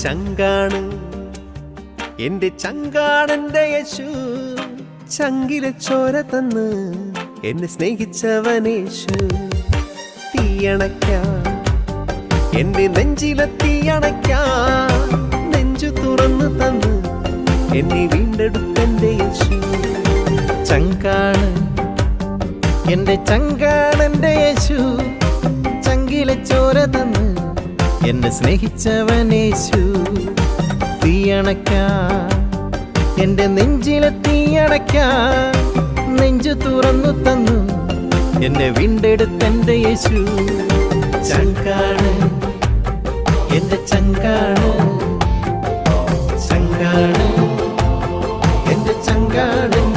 ചങ്കാണ് എന്റെ ചങ്കാണെന്റെ യേശു, ചങ്കിലെ ചോര തന്ന് എന്നെ സ്നേഹിച്ചവനേശു. തീയണയ്ക്കാൻ എന്റെ നെഞ്ചിലെ തീയണയ്ക്കാൻ നെഞ്ചു തുറന്നു തന്ന് എന്നെ വീണ്ടെടുത്തെന്റെ യേശു. ചങ്കാണ് എന്റെ ചങ്കാണെന്റെ യേശു, ചങ്കിലെ ചോര തന്ന് എന്നെ സ്നേഹിച്ചവനേശു. തീയണയ്ക്കാൻ എന്റെ നെഞ്ചിലെ തീയണയ്ക്കാൻ നെഞ്ചു തുറന്നു തന്നു എന്നെ വീണ്ടെടുത്തെന്റെ യേശു. ചങ്കാണ് എന്റെ ചങ്കാണ്, ചങ്കാണ് എന്റെ ചങ്കാണ്.